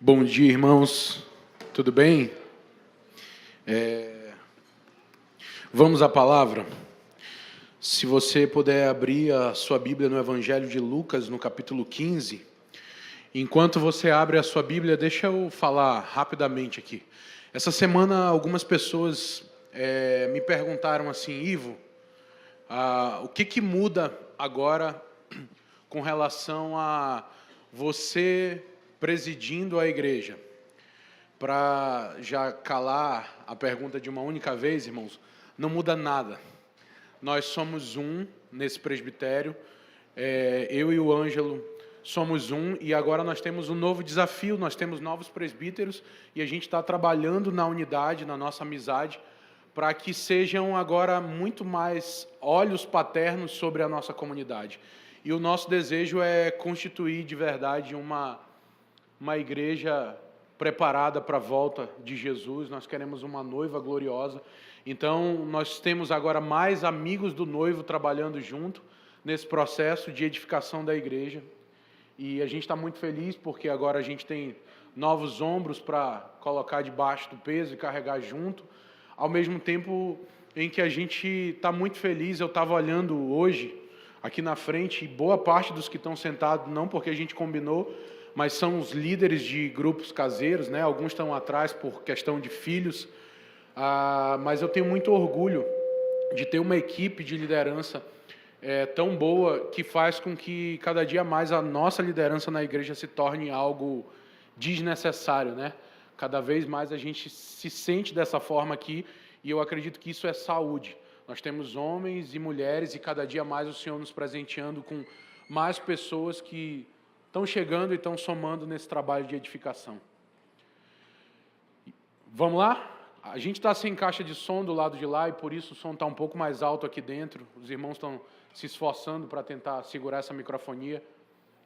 Bom dia, irmãos. Tudo bem? Vamos à palavra. Se você puder abrir a sua Bíblia no Evangelho de Lucas, no capítulo 15. Enquanto você abre a sua Bíblia, deixa eu falar rapidamente aqui. Essa semana, algumas pessoas me perguntaram assim, Ivo, o que muda agora com relação a você presidindo a igreja? Para já calar a pergunta de uma única vez, irmãos, não muda nada. Nós somos um nesse presbitério, eu e o Ângelo somos um, e agora nós temos um novo desafio, nós temos novos presbíteros, e a gente está trabalhando na unidade, na nossa amizade, para que sejam agora muito mais olhos paternos sobre a nossa comunidade. E o nosso desejo é constituir de verdade uma igreja preparada para a volta de Jesus. Nós queremos uma noiva gloriosa. Então, nós temos agora mais amigos do noivo trabalhando junto nesse processo de edificação da igreja. E a gente está muito feliz porque agora a gente tem novos ombros para colocar debaixo do peso e carregar junto. Ao mesmo tempo em que a gente está muito feliz, eu estava olhando hoje aqui na frente, e boa parte dos que estão sentados, não porque a gente combinou, mas são os líderes de grupos caseiros, né? Alguns estão atrás por questão de filhos, mas eu tenho muito orgulho de ter uma equipe de liderança tão boa, que faz com que cada dia mais a nossa liderança na igreja se torne algo desnecessário, né? Cada vez mais a gente se sente dessa forma aqui, e eu acredito que isso é saúde. Nós temos homens e mulheres, e cada dia mais o Senhor nos presenteando com mais pessoas que estão chegando e estão somando nesse trabalho de edificação. Vamos lá? A gente está sem caixa de som do lado de lá, e por isso o som está um pouco mais alto aqui dentro. Os irmãos estão se esforçando para tentar segurar essa microfonia.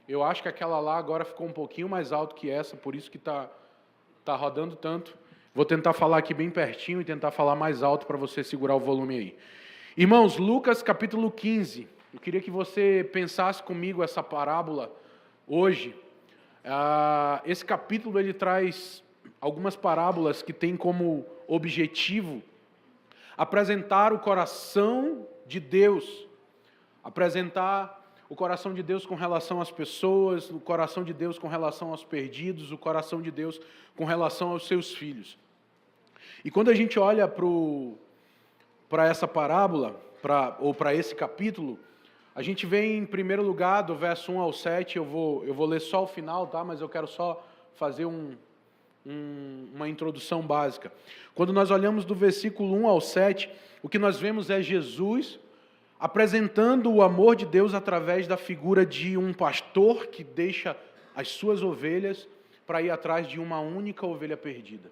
Eu acho que aquela lá agora ficou um pouquinho mais alto que essa, por isso que está rodando tanto. Vou tentar falar aqui bem pertinho e tentar falar mais alto para você segurar o volume aí. Irmãos, Lucas capítulo 15. Eu queria que você pensasse comigo essa parábola hoje. Esse capítulo ele traz algumas parábolas que têm como objetivo apresentar o coração de Deus, apresentar o coração de Deus com relação às pessoas, o coração de Deus com relação aos perdidos, o coração de Deus com relação aos seus filhos. E quando a gente olha para essa parábola, ou para esse capítulo, a gente vê em primeiro lugar, do verso 1 ao 7, eu vou ler só o final, tá? Mas eu quero só fazer uma introdução básica. Quando nós olhamos do versículo 1 ao 7, o que nós vemos é Jesus apresentando o amor de Deus através da figura de um pastor que deixa as suas ovelhas para ir atrás de uma única ovelha perdida.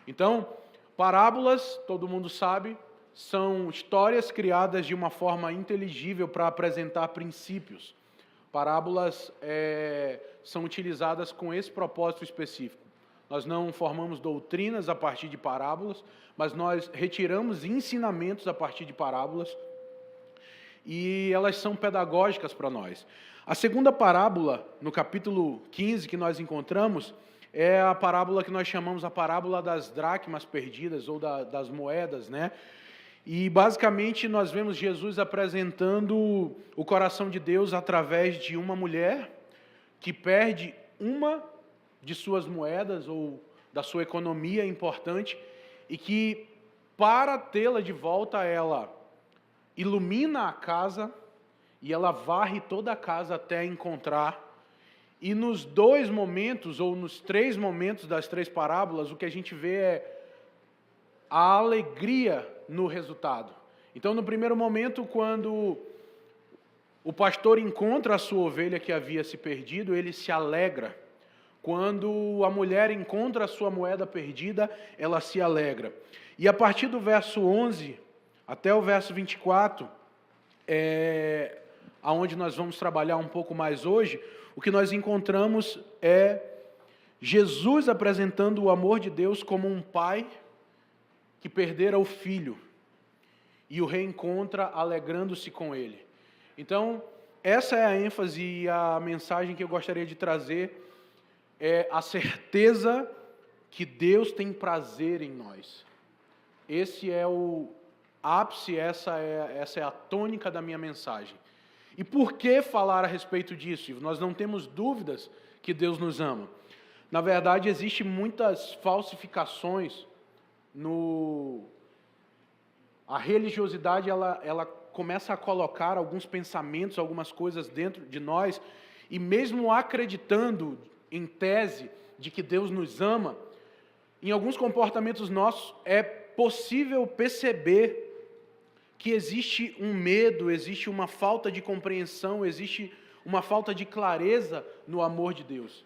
Então, parábolas, todo mundo sabe, são histórias criadas de uma forma inteligível para apresentar princípios. Parábolas são utilizadas com esse propósito específico. Nós não formamos doutrinas a partir de parábolas, mas nós retiramos ensinamentos a partir de parábolas, e elas são pedagógicas para nós. A segunda parábola, no capítulo 15, que nós encontramos, é a parábola que nós chamamos a parábola das dracmas perdidas, ou das moedas, né? E, basicamente, nós vemos Jesus apresentando o coração de Deus através de uma mulher que perde uma de suas moedas, ou da sua economia importante, e que, para tê-la de volta, ela ilumina a casa, e ela varre toda a casa até encontrar. E nos dois momentos, ou nos três momentos das três parábolas, o que a gente vê é a alegria no resultado. Então, no primeiro momento, quando o pastor encontra a sua ovelha que havia se perdido, ele se alegra. Quando a mulher encontra a sua moeda perdida, ela se alegra. E a partir do verso 11 até o verso 24, aonde nós vamos trabalhar um pouco mais hoje, o que nós encontramos é Jesus apresentando o amor de Deus como um pai que perdera o filho e o reencontra alegrando-se com ele. Então, essa é a ênfase e a mensagem que eu gostaria de trazer é a certeza que Deus tem prazer em nós. Esse é o ápice, essa é a tônica da minha mensagem. E por que falar a respeito disso? Nós não temos dúvidas que Deus nos ama. Na verdade, existem muitas falsificações A religiosidade, ela começa a colocar alguns pensamentos, algumas coisas dentro de nós, e mesmo acreditando em tese de que Deus nos ama, em alguns comportamentos nossos é possível perceber que existe um medo, existe uma falta de compreensão, existe uma falta de clareza no amor de Deus.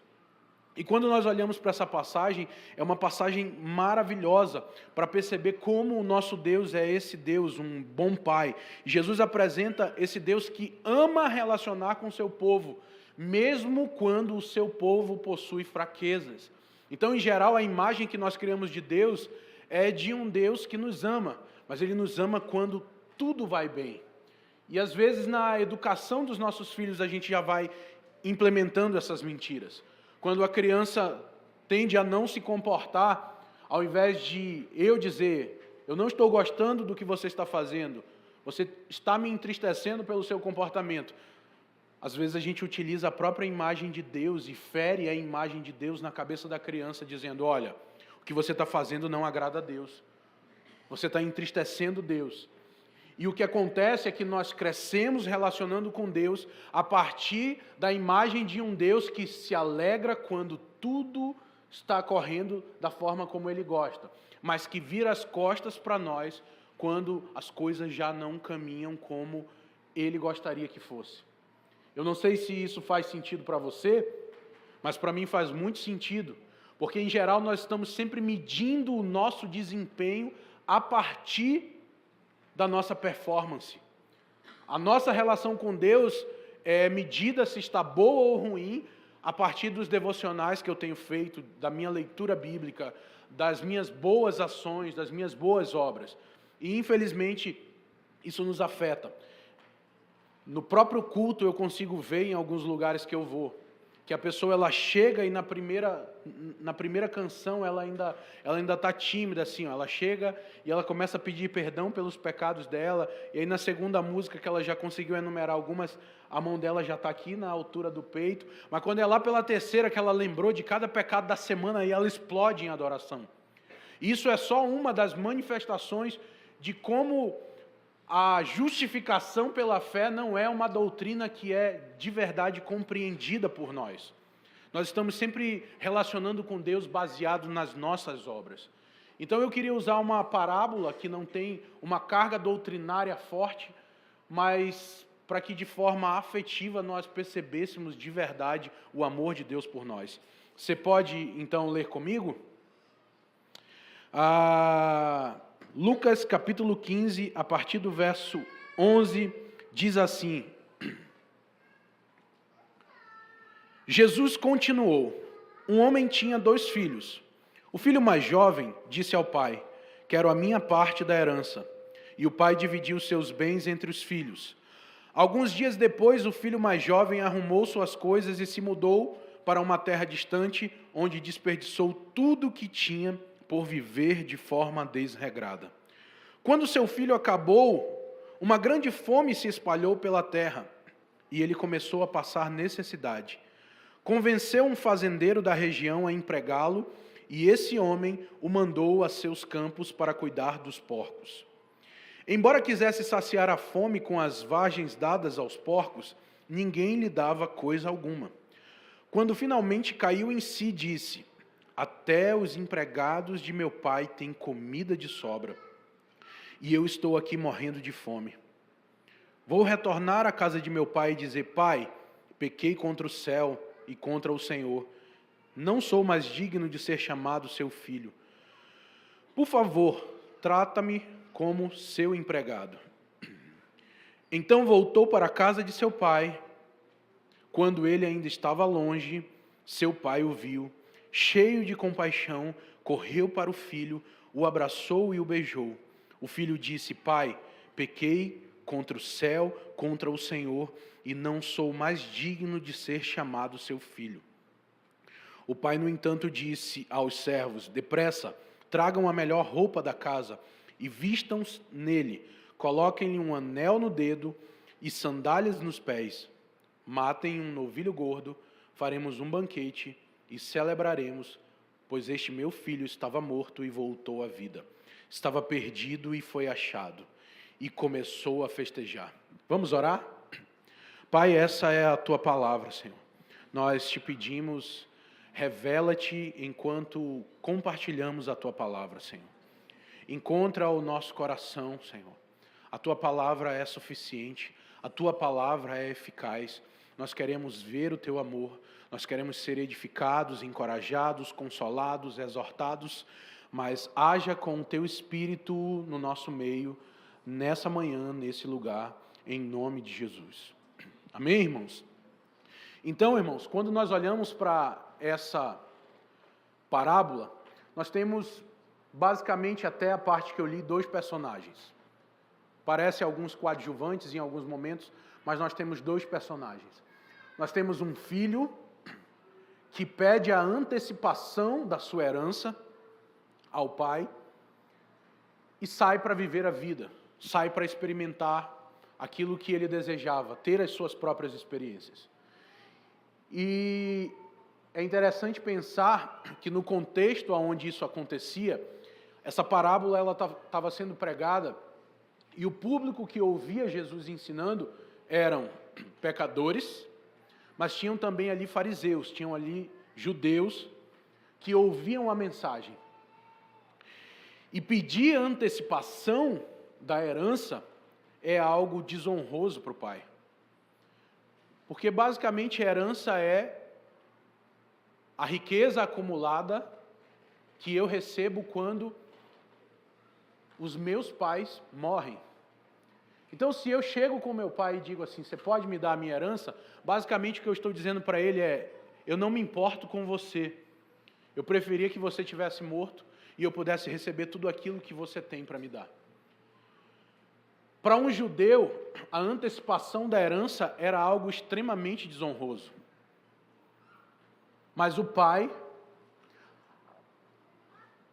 E quando nós olhamos para essa passagem, é uma passagem maravilhosa para perceber como o nosso Deus é esse Deus, um bom Pai. Jesus apresenta esse Deus que ama relacionar com o seu povo, mesmo quando o seu povo possui fraquezas. Então, em geral, a imagem que nós criamos de Deus é de um Deus que nos ama, mas Ele nos ama quando tudo vai bem. E às vezes na educação dos nossos filhos a gente já vai implementando essas mentiras. Quando a criança tende a não se comportar, ao invés de eu dizer, eu não estou gostando do que você está fazendo, você está me entristecendo pelo seu comportamento. Às vezes a gente utiliza a própria imagem de Deus e fere a imagem de Deus na cabeça da criança, dizendo, olha, o que você está fazendo não agrada a Deus. Você está entristecendo Deus. E o que acontece é que nós crescemos relacionando com Deus a partir da imagem de um Deus que se alegra quando tudo está correndo da forma como Ele gosta, mas que vira as costas para nós quando as coisas já não caminham como Ele gostaria que fosse. Eu não sei se isso faz sentido para você, mas para mim faz muito sentido, porque em geral nós estamos sempre medindo o nosso desempenho a partir da nossa performance. A nossa relação com Deus é medida se está boa ou ruim a partir dos devocionais que eu tenho feito, da minha leitura bíblica, das minhas boas ações, das minhas boas obras. E infelizmente isso nos afeta. No próprio culto eu consigo ver em alguns lugares que eu vou, que a pessoa ela chega e na primeira canção ela ainda está tímida assim, ó, ela chega e ela começa a pedir perdão pelos pecados dela, e aí na segunda música que ela já conseguiu enumerar algumas, a mão dela já está aqui na altura do peito, mas quando é lá pela terceira que ela lembrou de cada pecado da semana, aí ela explode em adoração. Isso é só uma das manifestações de como a justificação pela fé não é uma doutrina que é de verdade compreendida por nós. Nós estamos sempre relacionando com Deus baseado nas nossas obras. Então eu queria usar uma parábola que não tem uma carga doutrinária forte, mas para que de forma afetiva nós percebêssemos de verdade o amor de Deus por nós. Você pode então ler comigo? Lucas capítulo 15, a partir do verso 11, diz assim: Jesus continuou, um homem tinha 2 filhos. O filho mais jovem disse ao pai, quero a minha parte da herança. E o pai dividiu seus bens entre os filhos. Alguns dias depois, o filho mais jovem arrumou suas coisas e se mudou para uma terra distante, onde desperdiçou tudo o que tinha por viver de forma desregrada. Quando seu filho acabou, uma grande fome se espalhou pela terra, e ele começou a passar necessidade. Convenceu um fazendeiro da região a empregá-lo, e esse homem o mandou a seus campos para cuidar dos porcos. Embora quisesse saciar a fome com as vagens dadas aos porcos, ninguém lhe dava coisa alguma. Quando finalmente caiu em si, disse: até os empregados de meu pai têm comida de sobra, e eu estou aqui morrendo de fome. Vou retornar à casa de meu pai e dizer: pai, pequei contra o céu e contra o Senhor. Não sou mais digno de ser chamado seu filho. Por favor, trata-me como seu empregado. Então voltou para a casa de seu pai. Quando ele ainda estava longe, seu pai o viu. Cheio de compaixão, correu para o filho, o abraçou e o beijou. O filho disse: pai, pequei contra o céu, contra o Senhor, e não sou mais digno de ser chamado seu filho. O pai, no entanto, disse aos servos: depressa, tragam a melhor roupa da casa e vistam-se nele. Coloquem-lhe um anel no dedo e sandálias nos pés. Matem um novilho gordo, faremos um banquete e celebraremos, pois este meu filho estava morto e voltou à vida. Estava perdido e foi achado. E começou a festejar. Vamos orar? Pai, essa é a tua palavra, Senhor. Nós te pedimos, revela-te enquanto compartilhamos a tua palavra, Senhor. Encontra o nosso coração, Senhor. A tua palavra é suficiente, a tua palavra é eficaz. Nós queremos ver o teu amor, nós queremos ser edificados, encorajados, consolados, exortados, mas haja com o teu Espírito no nosso meio, nessa manhã, nesse lugar, em nome de Jesus. Amém, irmãos? Então, irmãos, quando nós olhamos para essa parábola, nós temos basicamente até a parte que eu li 2 personagens. Parece alguns coadjuvantes em alguns momentos, mas nós temos 2 personagens. Nós temos um filho que pede a antecipação da sua herança ao pai e sai para viver a vida, sai para experimentar aquilo que ele desejava, ter as suas próprias experiências. E é interessante pensar que no contexto onde isso acontecia, essa parábola ela estava sendo pregada e o público que ouvia Jesus ensinando eram pecadores, mas tinham também ali fariseus, tinham ali judeus que ouviam a mensagem. E pedir a antecipação da herança é algo desonroso para o pai. Porque basicamente a herança é a riqueza acumulada que eu recebo quando os meus pais morrem. Então, se eu chego com meu pai e digo assim, você pode me dar a minha herança? Basicamente o que eu estou dizendo para ele é, eu não me importo com você. Eu preferia que você tivesse morto e eu pudesse receber tudo aquilo que você tem para me dar. Para um judeu, a antecipação da herança era algo extremamente desonroso. Mas o pai,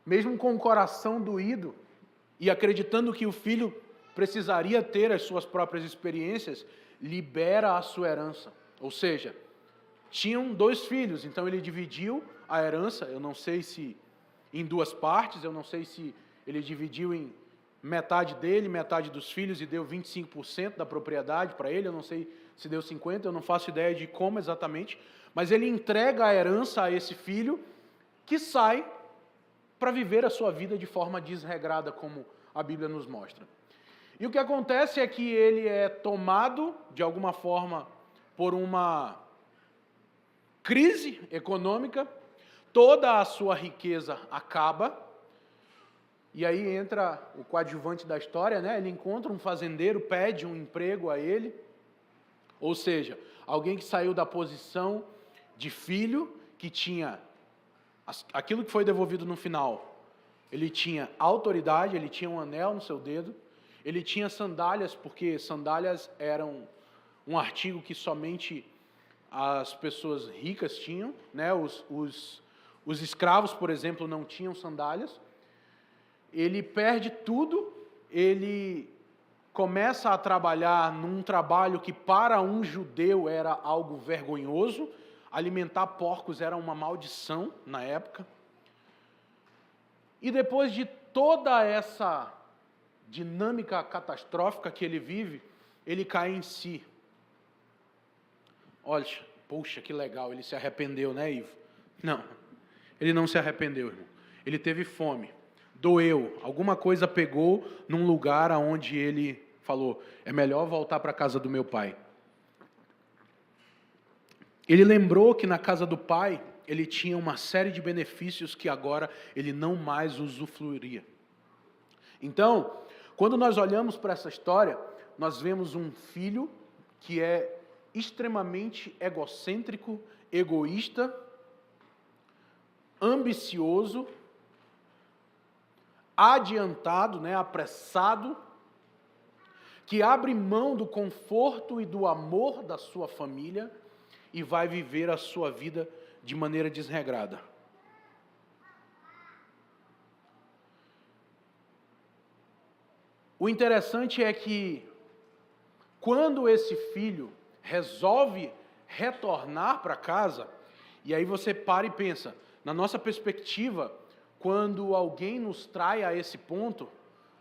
mesmo com o coração doído e acreditando que o filho precisaria ter as suas próprias experiências, libera a sua herança. Ou seja, tinham 2 filhos, então ele dividiu a herança, eu não sei se em 2 partes, eu não sei se ele dividiu em metade dele, metade dos filhos e deu 25% da propriedade para ele, eu não sei se deu 50%, eu não faço ideia de como exatamente, mas ele entrega a herança a esse filho que sai para viver a sua vida de forma desregrada, como a Bíblia nos mostra. E o que acontece é que ele é tomado, de alguma forma, por uma crise econômica, toda a sua riqueza acaba, e aí entra o coadjuvante da história, né? Ele encontra um fazendeiro, pede um emprego a ele, ou seja, alguém que saiu da posição de filho, que tinha aquilo que foi devolvido no final. Ele tinha autoridade, ele tinha um anel no seu dedo, ele tinha sandálias, porque sandálias eram um artigo que somente as pessoas ricas tinham, né? Os escravos, por exemplo, não tinham sandálias. Ele perde tudo, ele começa a trabalhar num trabalho que para um judeu era algo vergonhoso, alimentar porcos era uma maldição na época. E depois de toda essa dinâmica catastrófica que ele vive, ele cai em si. Olha, poxa, que legal, ele se arrependeu, né, Ivo? Não, ele não se arrependeu, irmão. Ele teve fome, doeu, alguma coisa pegou num lugar onde ele falou, é melhor voltar para a casa do meu pai. Ele lembrou que na casa do pai, ele tinha uma série de benefícios que agora ele não mais usufruiria. Então, quando nós olhamos para essa história, nós vemos um filho que é extremamente egocêntrico, egoísta, ambicioso, adiantado, né, apressado, que abre mão do conforto e do amor da sua família e vai viver a sua vida de maneira desregrada. O interessante é que, quando esse filho resolve retornar para casa, e aí você para e pensa, na nossa perspectiva, quando alguém nos trai a esse ponto,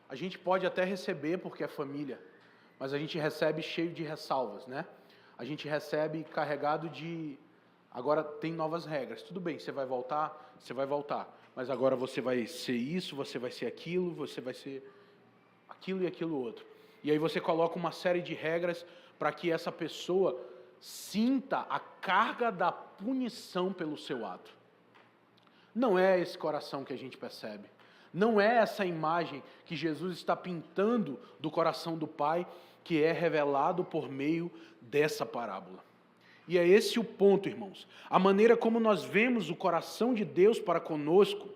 a gente pode até receber porque é família, mas a gente recebe cheio de ressalvas, né? A gente recebe carregado de, agora tem novas regras, tudo bem, você vai voltar, mas agora você vai ser isso, você vai ser aquilo, você vai ser aquilo e aquilo outro. E aí você coloca uma série de regras para que essa pessoa sinta a carga da punição pelo seu ato. Não é esse coração que a gente percebe. Não é essa imagem que Jesus está pintando do coração do Pai, que é revelado por meio dessa parábola. E é esse o ponto, irmãos. A maneira como nós vemos o coração de Deus para conosco,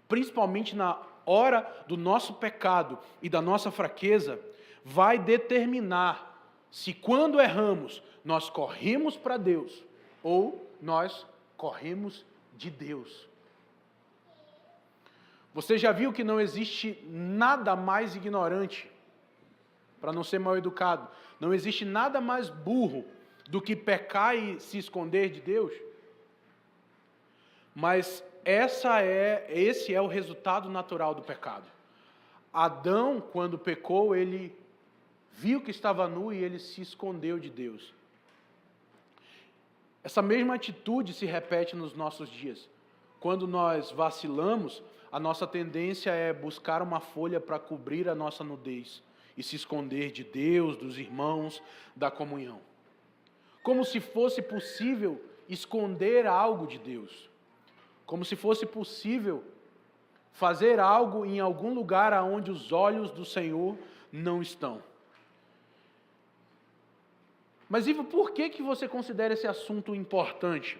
principalmente na hora do nosso pecado e da nossa fraqueza, vai determinar se, quando erramos, nós corremos para Deus ou nós corremos de Deus. Você já viu que não existe nada mais ignorante, para não ser mal educado, não existe nada mais burro do que pecar e se esconder de Deus? Mas esse é o resultado natural do pecado. Adão, quando pecou, ele viu que estava nu e ele se escondeu de Deus. Essa mesma atitude se repete nos nossos dias. Quando nós vacilamos, a nossa tendência é buscar uma folha para cobrir a nossa nudez e se esconder de Deus, dos irmãos, da comunhão. Como se fosse possível esconder algo de Deus. Como se fosse possível fazer algo em algum lugar aonde os olhos do Senhor não estão. Mas, Ivo, por que você considera esse assunto importante?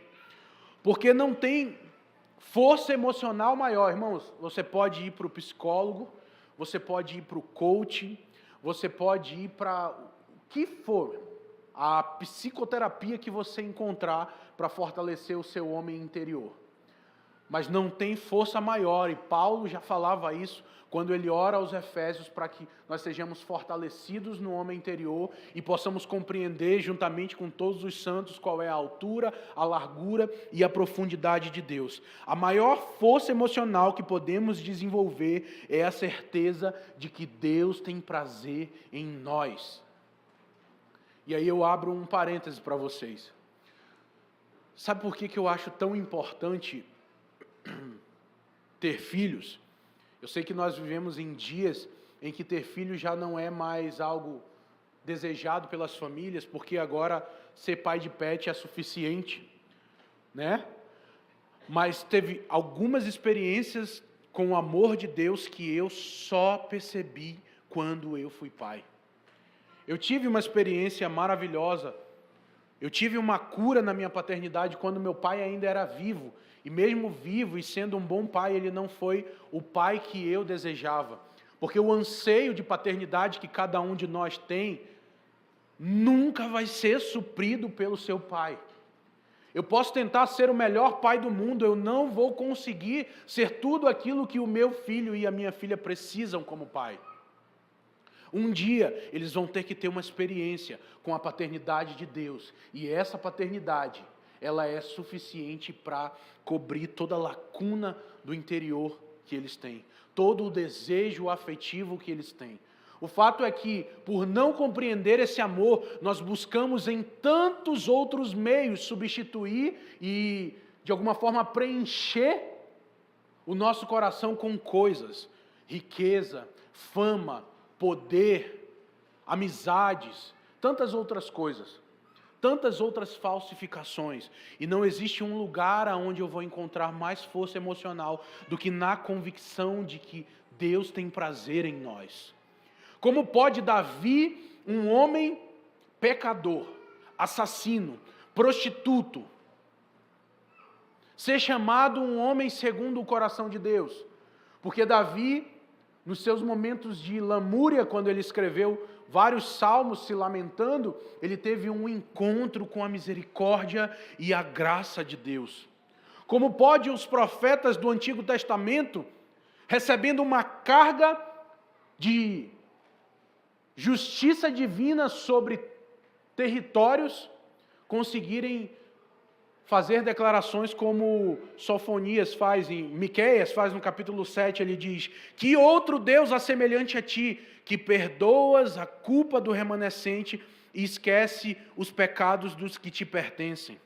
Porque não tem força emocional maior, irmãos. Você pode ir para o psicólogo, você pode ir para o coaching, você pode ir para o que for, a psicoterapia que você encontrar para fortalecer o seu homem interior. Mas não tem força maior, e Paulo já falava isso quando ele ora aos Efésios para que nós sejamos fortalecidos no homem interior e possamos compreender juntamente com todos os santos qual é a altura, a largura e a profundidade de Deus. A maior força emocional que podemos desenvolver é a certeza de que Deus tem prazer em nós. E aí eu abro um parêntese para vocês. Sabe por que eu acho tão importante ter filhos? Eu sei que nós vivemos em dias em que ter filhos já não é mais algo desejado pelas famílias, porque agora ser pai de pet é suficiente, né? Mas teve algumas experiências com o amor de Deus que eu só percebi quando eu fui pai. Eu tive uma experiência maravilhosa. Eu tive uma cura na minha paternidade quando meu pai ainda era vivo. E mesmo vivo e sendo um bom pai, ele não foi o pai que eu desejava. Porque o anseio de paternidade que cada um de nós tem, nunca vai ser suprido pelo seu pai. Eu posso tentar ser o melhor pai do mundo, eu não vou conseguir ser tudo aquilo que o meu filho e a minha filha precisam como pai. Um dia, eles vão ter que ter uma experiência com a paternidade de Deus. E essa paternidade, ela é suficiente para cobrir toda a lacuna do interior que eles têm. Todo o desejo afetivo que eles têm. O fato é que, por não compreender esse amor, nós buscamos em tantos outros meios substituir e, de alguma forma, preencher o nosso coração com coisas. Riqueza, fama, poder, amizades, tantas outras coisas, tantas outras falsificações, e não existe um lugar onde eu vou encontrar mais força emocional do que na convicção de que Deus tem prazer em nós. Como pode Davi, um homem pecador, assassino, prostituto, ser chamado um homem segundo o coração de Deus? Porque Davi, nos seus momentos de lamúria, quando ele escreveu vários salmos se lamentando, ele teve um encontro com a misericórdia e a graça de Deus. Como pode os profetas do Antigo Testamento, recebendo uma carga de justiça divina sobre territórios, conseguirem fazer declarações como Sofonias faz, em Miqueias faz no capítulo 7, ele diz: que outro Deus assemelhante a ti, que perdoas a culpa do remanescente e esquece os pecados dos que te pertencem.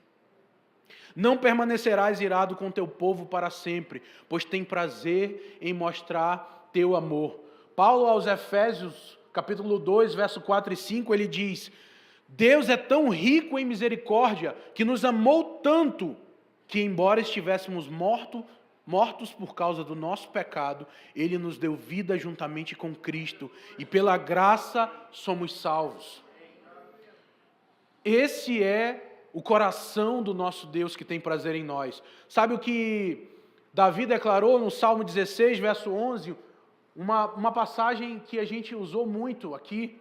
Não permanecerás irado com teu povo para sempre, pois tem prazer em mostrar teu amor. Paulo aos Efésios, capítulo 2, verso 4 e 5, ele diz: Deus é tão rico em misericórdia que nos amou tanto que, embora estivéssemos mortos por causa do nosso pecado, Ele nos deu vida juntamente com Cristo e pela graça somos salvos. Esse é o coração do nosso Deus que tem prazer em nós. Sabe o que Davi declarou no Salmo 16, verso 11? Uma passagem que a gente usou muito aqui.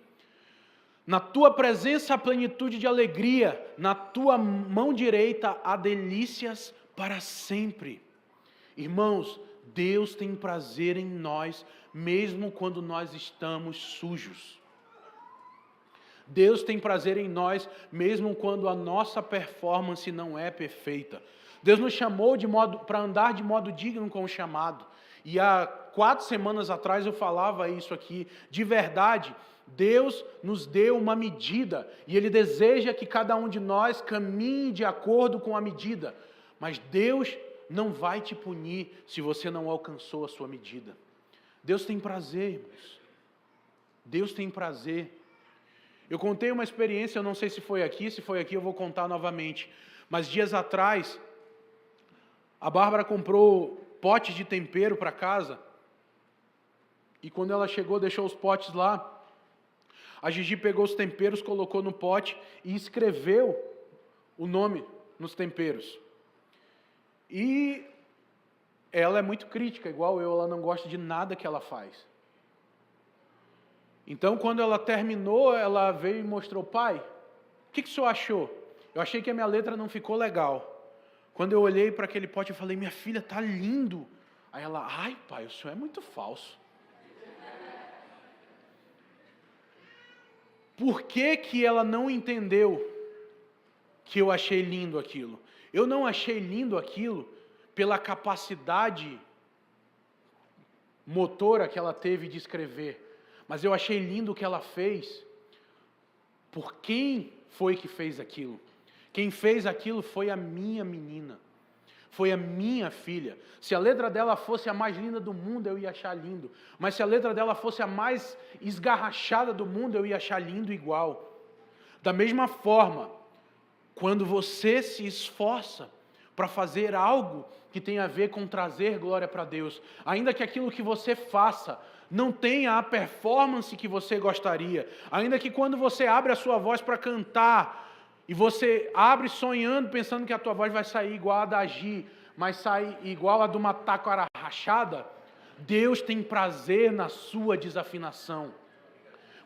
Na tua presença há plenitude de alegria, na tua mão direita há delícias para sempre. Irmãos, Deus tem prazer em nós, mesmo quando nós estamos sujos. Deus tem prazer em nós, mesmo quando a nossa performance não é perfeita. Deus nos chamou para andar de modo digno com o chamado. E há 4 semanas atrás eu falava isso aqui. De verdade, Deus nos deu uma medida e Ele deseja que cada um de nós caminhe de acordo com a medida. Mas Deus não vai te punir se você não alcançou a sua medida. Deus tem prazer, irmãos. Deus tem prazer. Eu contei uma experiência, eu não sei se foi aqui eu vou contar novamente. Mas dias atrás, a Bárbara comprou potes de tempero para casa. E quando ela chegou, deixou os potes lá. A Gigi pegou os temperos, colocou no pote e escreveu o nome nos temperos. E ela é muito crítica, igual eu, ela não gosta de nada que ela faz. Então, quando ela terminou, ela veio e mostrou: pai, o que o senhor achou? Eu achei que a minha letra não ficou legal. Quando eu olhei para aquele pote, eu falei: minha filha, tá lindo. Aí ela: ai pai, o senhor é muito falso. Por que ela não entendeu que eu achei lindo aquilo? Eu não achei lindo aquilo pela capacidade motora que ela teve de escrever. Mas eu achei lindo o que ela fez, por quem foi que fez aquilo. Quem fez aquilo foi a minha menina, foi a minha filha. Se a letra dela fosse a mais linda do mundo, eu ia achar lindo. Mas se a letra dela fosse a mais esgarrachada do mundo, eu ia achar lindo igual. Da mesma forma, quando você se esforça para fazer algo que tem a ver com trazer glória para Deus, ainda que aquilo que você faça não tenha a performance que você gostaria, ainda que quando você abre a sua voz para cantar, e você abre sonhando, pensando que a tua voz vai sair igual a da Gi, mas sai igual a de uma taquara rachada, Deus tem prazer na sua desafinação.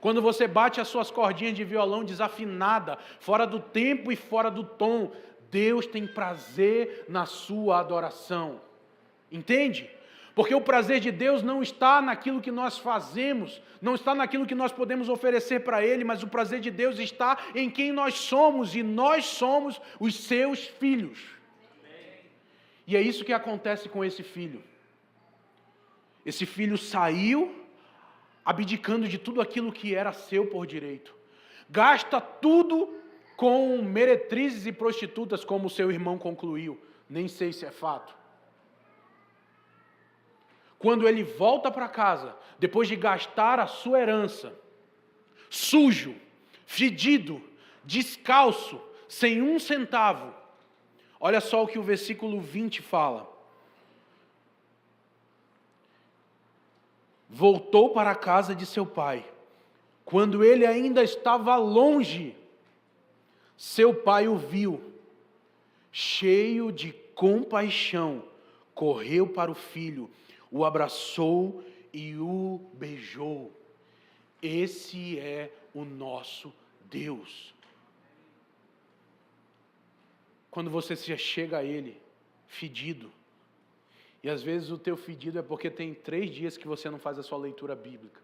Quando você bate as suas cordinhas de violão desafinada, fora do tempo e fora do tom, Deus tem prazer na sua adoração. Entende? Porque o prazer de Deus não está naquilo que nós fazemos, não está naquilo que nós podemos oferecer para Ele, mas o prazer de Deus está em quem nós somos, e nós somos os seus filhos. E é isso que acontece com esse filho. Esse filho saiu abdicando de tudo aquilo que era seu por direito. Gasta tudo com meretrizes e prostitutas, como o seu irmão concluiu. Nem sei se é fato. Quando ele volta para casa, depois de gastar a sua herança, sujo, fedido, descalço, sem um centavo, olha só o que o versículo 20 fala. Voltou para a casa de seu pai. Quando ele ainda estava longe, seu pai o viu, cheio de compaixão, correu para o filho, o abraçou e o beijou. Esse é o nosso Deus. Quando você se chega a Ele, fedido. E às vezes o teu fedido é porque tem 3 dias que você não faz a sua leitura bíblica.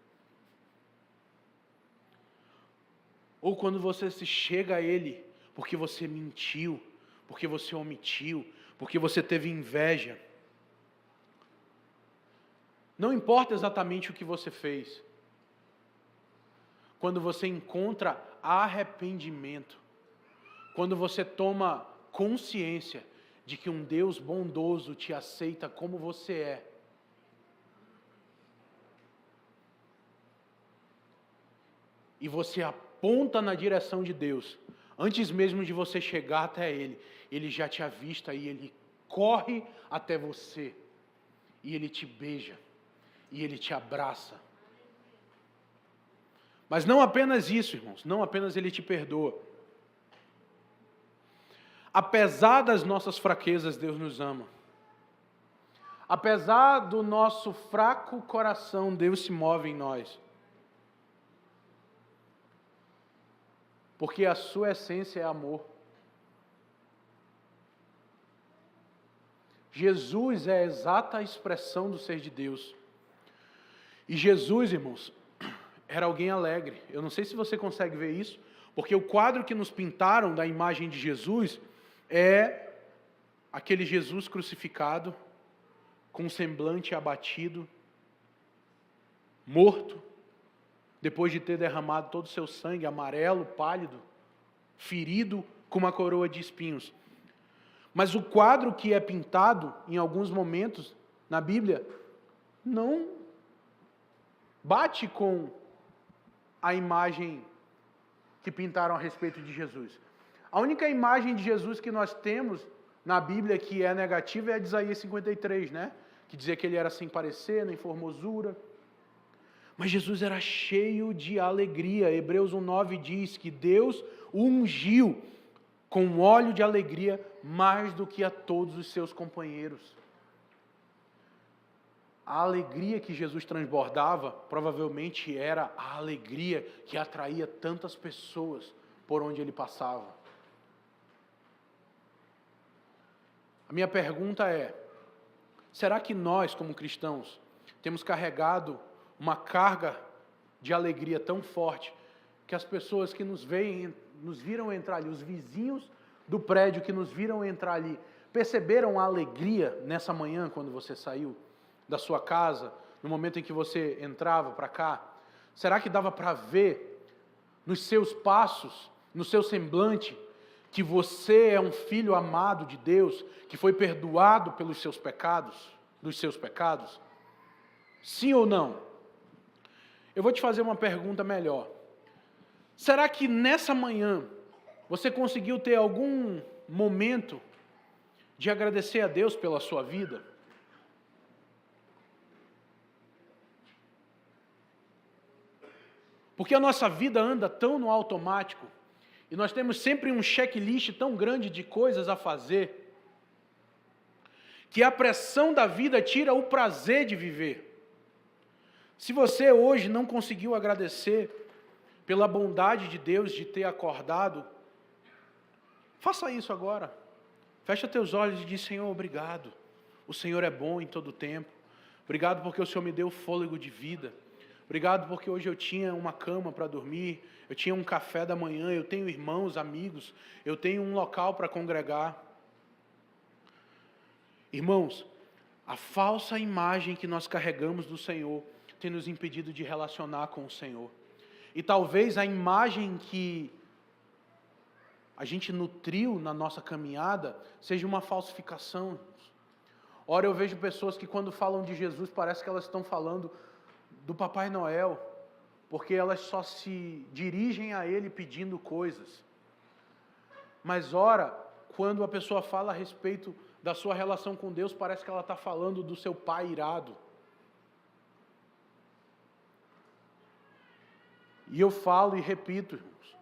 Ou quando você se chega a Ele porque você mentiu, porque você omitiu, porque você teve inveja. Não importa exatamente o que você fez. Quando você encontra arrependimento, quando você toma consciência de que um Deus bondoso te aceita como você é, e você aponta na direção de Deus, antes mesmo de você chegar até Ele, Ele já te avista e Ele corre até você, e Ele te beija, e Ele te abraça. Mas não apenas isso, irmãos, não apenas Ele te perdoa. Apesar das nossas fraquezas, Deus nos ama. Apesar do nosso fraco coração, Deus se move em nós. Porque a sua essência é amor. Jesus é a exata expressão do ser de Deus. E Jesus, irmãos, era alguém alegre. Eu não sei se você consegue ver isso, porque o quadro que nos pintaram da imagem de Jesus é aquele Jesus crucificado, com um semblante abatido, morto, depois de ter derramado todo o seu sangue, amarelo, pálido, ferido, com uma coroa de espinhos. Mas o quadro que é pintado, em alguns momentos, na Bíblia, não bate com a imagem que pintaram a respeito de Jesus. A única imagem de Jesus que nós temos na Bíblia que é negativa é a de Isaías 53, né? Que dizia que ele era sem parecer, nem formosura. Mas Jesus era cheio de alegria. Hebreus 1:9 diz que Deus o ungiu com óleo de alegria mais do que a todos os seus companheiros. A alegria que Jesus transbordava provavelmente era a alegria que atraía tantas pessoas por onde ele passava. A minha pergunta é: será que nós, como cristãos, temos carregado uma carga de alegria tão forte que as pessoas que nos viram entrar ali, os vizinhos do prédio que nos viram entrar ali, perceberam a alegria nessa manhã quando você saiu da sua casa, no momento em que você entrava para cá? Será que dava para ver nos seus passos, no seu semblante, que você é um filho amado de Deus, que foi perdoado pelos seus pecados, dos seus pecados? Sim ou não? Eu vou te fazer uma pergunta melhor. Será que nessa manhã você conseguiu ter algum momento de agradecer a Deus pela sua vida? Porque a nossa vida anda tão no automático, e nós temos sempre um checklist tão grande de coisas a fazer, que a pressão da vida tira o prazer de viver. Se você hoje não conseguiu agradecer pela bondade de Deus de ter acordado, faça isso agora. Fecha teus olhos e diz: Senhor, obrigado. O Senhor é bom em todo o tempo. Obrigado porque o Senhor me deu fôlego de vida. Obrigado porque hoje eu tinha uma cama para dormir, eu tinha um café da manhã, eu tenho irmãos, amigos, eu tenho um local para congregar. Irmãos, a falsa imagem que nós carregamos do Senhor tem nos impedido de relacionar com o Senhor. E talvez a imagem que a gente nutriu na nossa caminhada seja uma falsificação. Ora, eu vejo pessoas que quando falam de Jesus parece que elas estão falando do Papai Noel, porque elas só se dirigem a Ele pedindo coisas. Mas ora, quando a pessoa fala a respeito da sua relação com Deus, parece que ela está falando do seu pai irado. E eu falo e repito, irmãos,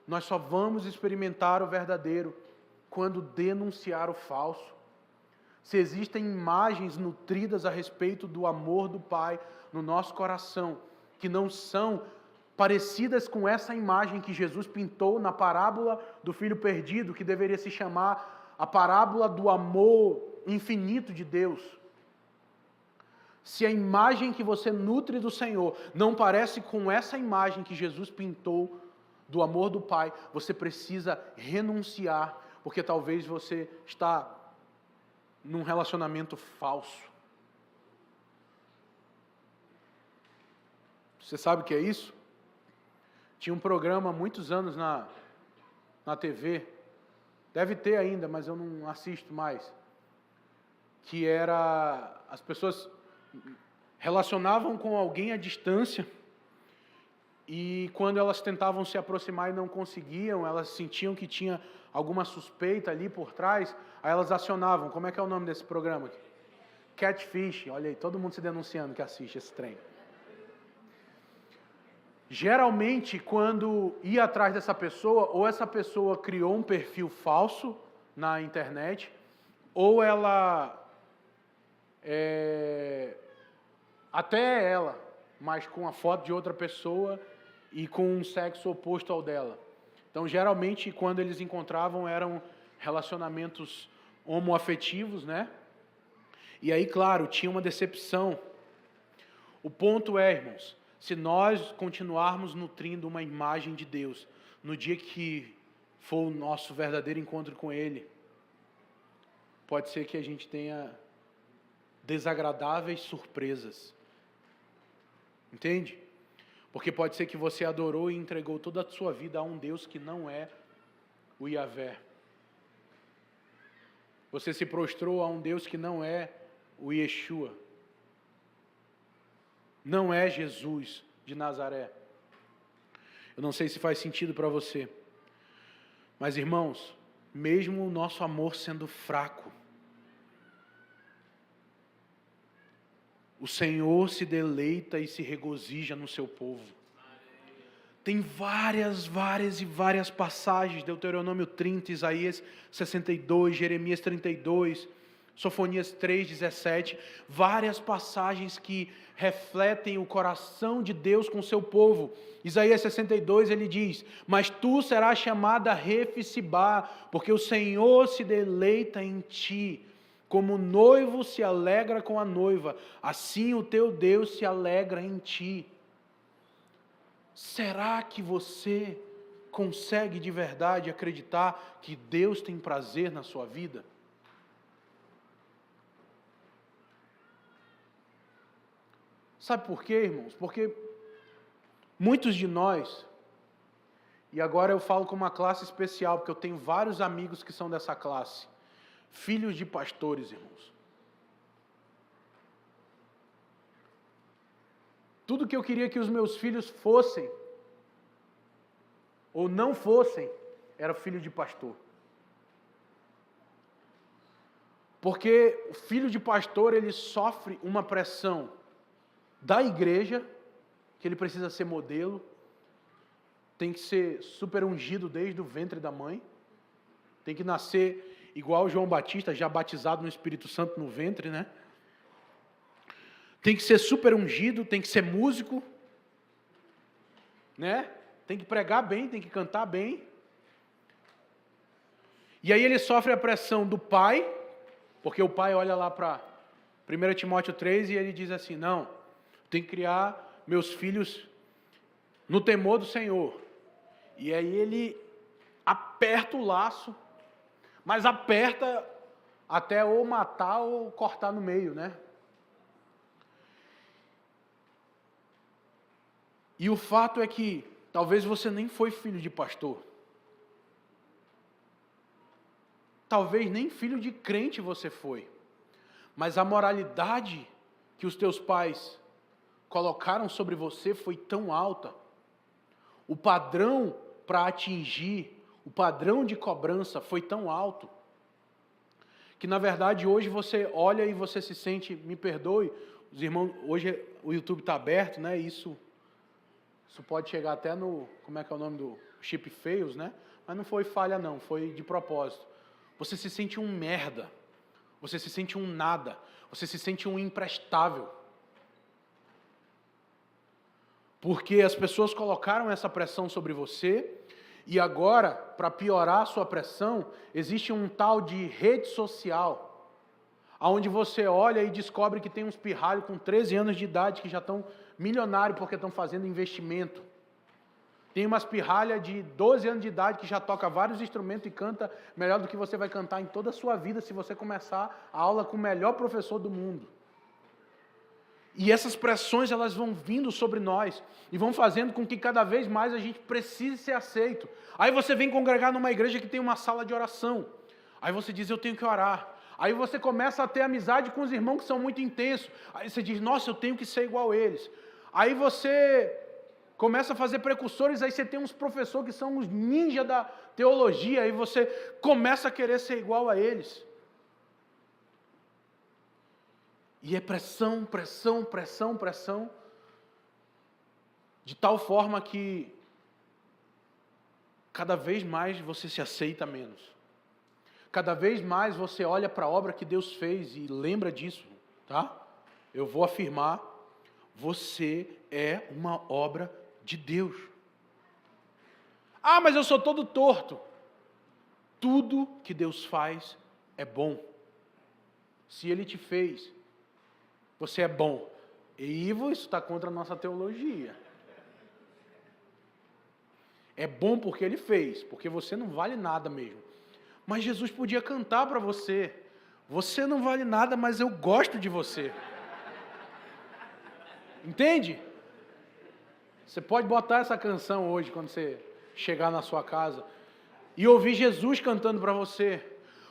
nós só vamos experimentar o verdadeiro quando denunciar o falso. Se existem imagens nutridas a respeito do amor do Pai no nosso coração, que não são parecidas com essa imagem que Jesus pintou na parábola do filho perdido, que deveria se chamar a parábola do amor infinito de Deus, se a imagem que você nutre do Senhor não parece com essa imagem que Jesus pintou do amor do Pai, você precisa renunciar, porque talvez você está num relacionamento falso. Você sabe o que é isso? Tinha um programa há muitos anos na TV, deve ter ainda, mas eu não assisto mais, que era, as pessoas relacionavam com alguém à distância, e quando elas tentavam se aproximar e não conseguiam, elas sentiam que tinha alguma suspeita ali por trás, aí elas acionavam. Como é que é o nome desse programa aqui? Catfish. Olha aí, todo mundo se denunciando que assiste esse trem. Geralmente, quando ia atrás dessa pessoa, ou essa pessoa criou um perfil falso na internet, ou ela até ela, mas com a foto de outra pessoa e com um sexo oposto ao dela. Então, geralmente, quando eles encontravam, eram relacionamentos homoafetivos, né? E aí, claro, tinha uma decepção. O ponto é, irmãos, se nós continuarmos nutrindo uma imagem de Deus, no dia que for o nosso verdadeiro encontro com Ele, pode ser que a gente tenha desagradáveis surpresas. Entende? Porque pode ser que você adorou e entregou toda a sua vida a um Deus que não é o Yahvé. Você se prostrou a um Deus que não é o Yeshua. Não é Jesus de Nazaré. Eu não sei se faz sentido para você. Mas, irmãos, mesmo o nosso amor sendo fraco, o Senhor se deleita e se regozija no seu povo. Tem várias passagens, Deuteronômio 30, Isaías 62, Jeremias 32, Sofonias 3:17, várias passagens que refletem o coração de Deus com o seu povo. Isaías 62, ele diz: mas tu serás chamada Refsibá, porque o Senhor se deleita em ti. Como o noivo se alegra com a noiva, assim o teu Deus se alegra em ti. Será que você consegue de verdade acreditar que Deus tem prazer na sua vida? Sabe por quê, irmãos? Porque muitos de nós, e agora eu falo com uma classe especial, porque eu tenho vários amigos que são dessa classe, filhos de pastores, irmãos. Tudo que eu queria que os meus filhos fossem, ou não fossem, era filho de pastor. Porque o filho de pastor, ele sofre uma pressão da igreja, que ele precisa ser modelo, tem que ser super ungido desde o ventre da mãe, tem que nascer igual João Batista, já batizado no Espírito Santo no ventre, né? Tem que ser super ungido, tem que ser músico, né? Tem que pregar bem, tem que cantar bem. E aí ele sofre a pressão do pai, porque o pai olha lá para 1 Timóteo 3 e ele diz assim: não, tem que criar meus filhos no temor do Senhor. E aí ele aperta o laço, mas aperta até ou matar ou cortar no meio, né? E o fato é que talvez você nem foi filho de pastor. Talvez nem filho de crente você foi. Mas a moralidade que os teus pais colocaram sobre você foi tão alta. O padrão para atingir, o padrão de cobrança foi tão alto, que na verdade hoje você olha e você se sente, me perdoe, os irmãos, hoje o YouTube está aberto, né? Isso pode chegar até no, como é que é o nome do Chip Fails, né? Mas não foi falha não, foi de propósito. Você se sente um merda, você se sente um nada, você se sente um imprestável. Porque as pessoas colocaram essa pressão sobre você, e agora, para piorar a sua pressão, existe um tal de rede social, Onde você olha e descobre que tem uns pirralhos com 13 anos de idade que já estão milionários porque estão fazendo investimento. Tem umas pirralhas de 12 anos de idade que já toca vários instrumentos e canta melhor do que você vai cantar em toda a sua vida se você começar a aula com o melhor professor do mundo. E essas pressões, elas vão vindo sobre nós e vão fazendo com que cada vez mais a gente precise ser aceito. Aí você vem congregar numa igreja que tem uma sala de oração. Aí você diz, eu tenho que orar. Aí você começa a ter amizade com os irmãos que são muito intensos. Aí você diz, nossa, eu tenho que ser igual a eles. Aí você começa a fazer precursores, aí você tem uns professores que são os ninja da teologia, aí você começa a querer ser igual a eles. E é pressão, pressão, pressão, pressão, de tal forma que cada vez mais você se aceita menos. Cada vez mais você olha para a obra que Deus fez e lembra disso, tá? Eu vou afirmar, você é uma obra de Deus. Ah, mas eu sou todo torto. Tudo que Deus faz é bom. Se Ele te fez, você é bom. E Ivo, isso está contra a nossa teologia. É bom porque Ele fez, porque você não vale nada mesmo. Mas Jesus podia cantar para você. Você não vale nada, mas eu gosto de você. Entende? Você pode botar essa canção hoje, quando você chegar na sua casa, e ouvir Jesus cantando para você.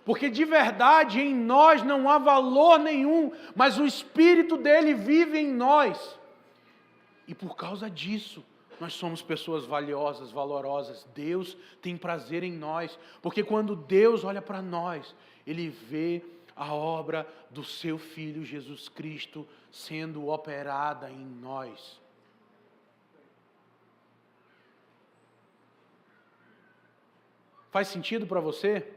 Porque de verdade em nós não há valor nenhum, mas o Espírito dele vive em nós. E por causa disso, nós somos pessoas valiosas, valorosas. Deus tem prazer em nós, porque quando Deus olha para nós, Ele vê a obra do seu Filho Jesus Cristo sendo operada em nós. Faz sentido para você?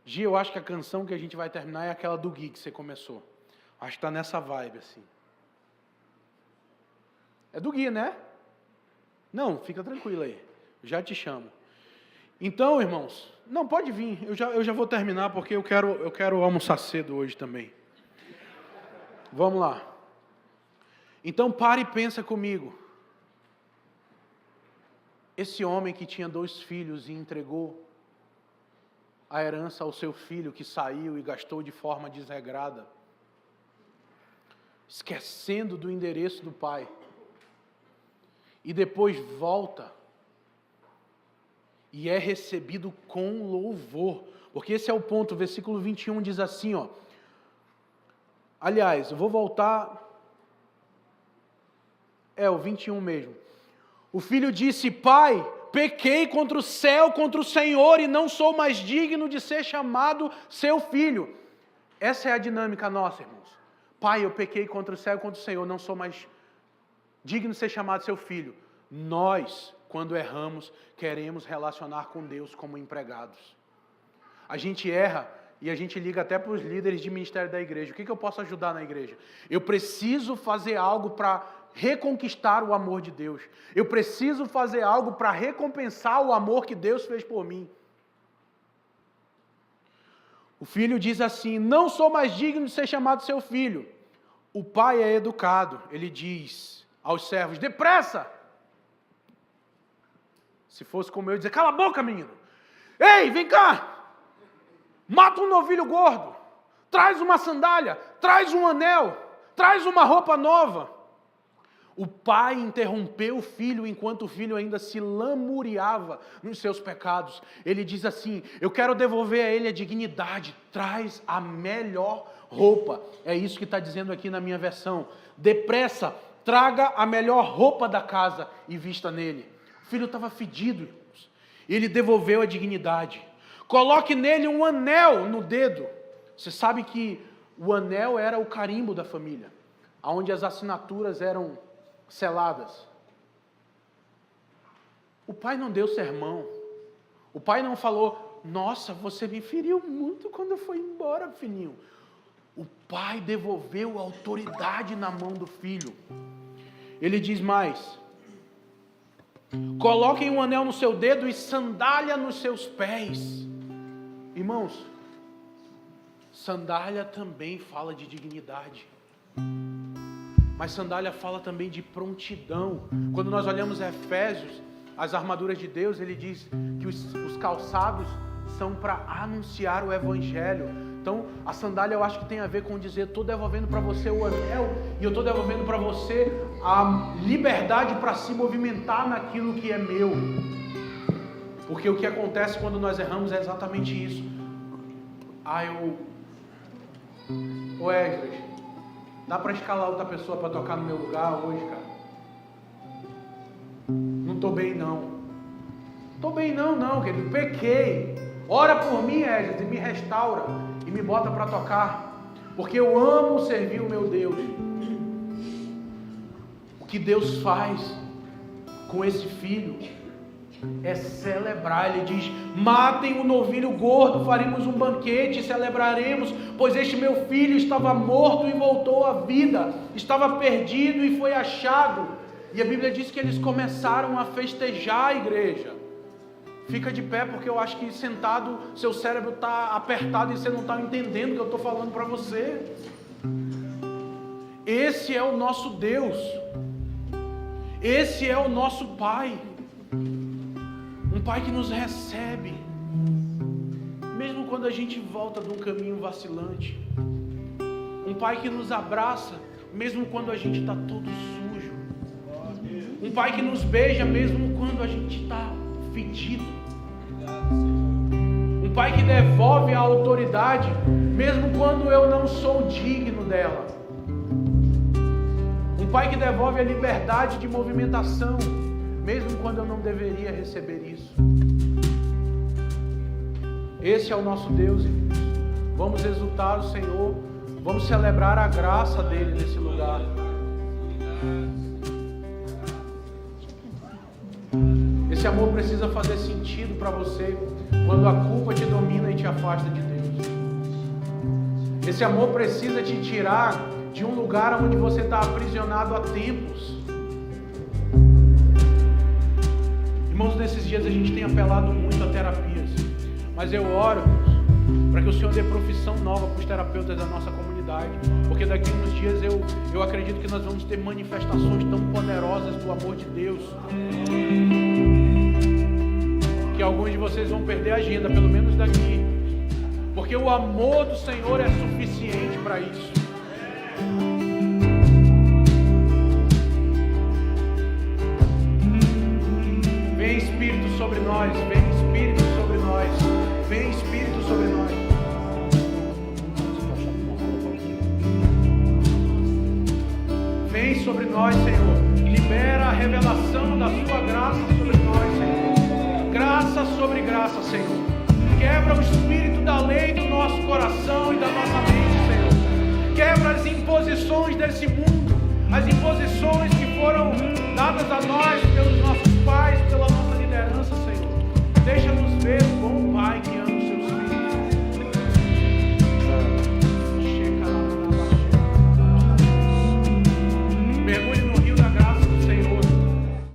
Gi, eu acho que a canção que a gente vai terminar é aquela do Gui que você começou. Acho que está nessa vibe assim. É do Gui, né? Não, fica tranquilo aí. Já te chamo. Então, irmãos, não, pode vir. Eu já vou terminar porque eu quero almoçar cedo hoje também. Vamos lá. Então, pare e pensa comigo. Esse homem que tinha 2 filhos e entregou a herança ao seu filho que saiu e gastou de forma desregrada, esquecendo do endereço do pai, e depois volta e é recebido com louvor, porque esse é o ponto. O versículo 21 diz assim, ó. Aliás, eu vou voltar, o 21 mesmo. O filho disse, pai, pequei contra o céu, contra o Senhor, e não sou mais digno de ser chamado seu filho. Essa é a dinâmica nossa, irmãos. Pai, eu pequei contra o céu e contra o Senhor, não sou mais digno de ser chamado seu filho. Nós, quando erramos, queremos relacionar com Deus como empregados. A gente erra e a gente liga até para os líderes de ministério da igreja. O que eu posso ajudar na igreja? Eu preciso fazer algo para reconquistar o amor de Deus. Eu preciso fazer algo para recompensar o amor que Deus fez por mim. O filho diz assim, não sou mais digno de ser chamado seu filho. O pai é educado, ele diz aos servos, depressa! Se fosse como eu dizer, cala a boca, menino! Ei, vem cá! Mata um novilho gordo, traz uma sandália, traz um anel, traz uma roupa nova. O pai interrompeu o filho enquanto o filho ainda se lamuriava nos seus pecados. Ele diz assim, eu quero devolver a ele a dignidade, traz a melhor roupa. É isso que está dizendo aqui na minha versão. Depressa, traga a melhor roupa da casa e vista nele. O filho estava fedido, irmãos. Ele devolveu a dignidade. Coloque nele um anel no dedo. Você sabe que o anel era o carimbo da família, onde as assinaturas eram seladas. O pai não deu sermão. O pai não falou, nossa, você me feriu muito quando foi embora, filhinho. O pai devolveu a autoridade na mão do filho. Ele diz mais, coloquem um anel no seu dedo e sandália nos seus pés. Irmãos, sandália também fala de dignidade. Mas sandália fala também de prontidão. Quando nós olhamos Efésios, as armaduras de Deus, ele diz que os calçados são para anunciar o Evangelho. Então, a sandália eu acho que tem a ver com dizer, estou devolvendo para você o anel e eu estou devolvendo para você a liberdade para se movimentar naquilo que é meu. Porque o que acontece quando nós erramos é exatamente isso. Ô Esdras, dá para escalar outra pessoa para tocar no meu lugar hoje, cara? Não estou bem não. Estou bem não, querido. Pequei. Ora por mim, Esdras, e me restaura. E me bota para tocar. Porque eu amo servir o meu Deus. O que Deus faz com esse filho é celebrar. Ele diz, matem o novilho gordo, faremos um banquete e celebraremos, pois este meu filho estava morto e voltou à vida, estava perdido e foi achado. E a Bíblia diz que eles começaram a festejar a igreja. Fica de pé, porque eu acho que sentado seu cérebro está apertado e você não está entendendo o que eu estou falando para você. Esse é o nosso Deus. Esse é o nosso Pai. Um Pai que nos recebe, mesmo quando a gente volta de um caminho vacilante. Um Pai que nos abraça, mesmo quando a gente está todo sujo. Um Pai que nos beija, mesmo quando a gente está fedido. Um Pai que devolve a autoridade, mesmo quando eu não sou digno dela. Um Pai que devolve a liberdade de movimentação, mesmo quando eu não deveria receber isso. Esse é o nosso Deus, irmãos. Vamos exultar o Senhor, vamos celebrar a graça dele nesse lugar. Esse amor precisa fazer sentido para você quando a culpa te domina e te afasta de Deus. Esse amor precisa te tirar de um lugar onde você está aprisionado há tempos. Irmãos, nesses dias a gente tem apelado muito a terapias, mas eu oro para que o Senhor dê profissão nova para os terapeutas da nossa comunidade, porque daqui a uns dias eu acredito que nós vamos ter manifestações tão poderosas do amor de Deus, que alguns de vocês vão perder a agenda, pelo menos daqui, porque o amor do Senhor é suficiente para isso. Vem Espírito sobre nós, vem Espírito sobre nós, vem Espírito sobre nós. Vem sobre nós, Senhor, libera a revelação da Sua graça sobre nós, Senhor. Graça sobre graça, Senhor. Quebra o espírito da lei do nosso coração e da nossa mente, Senhor. Quebra as imposições desse mundo, as imposições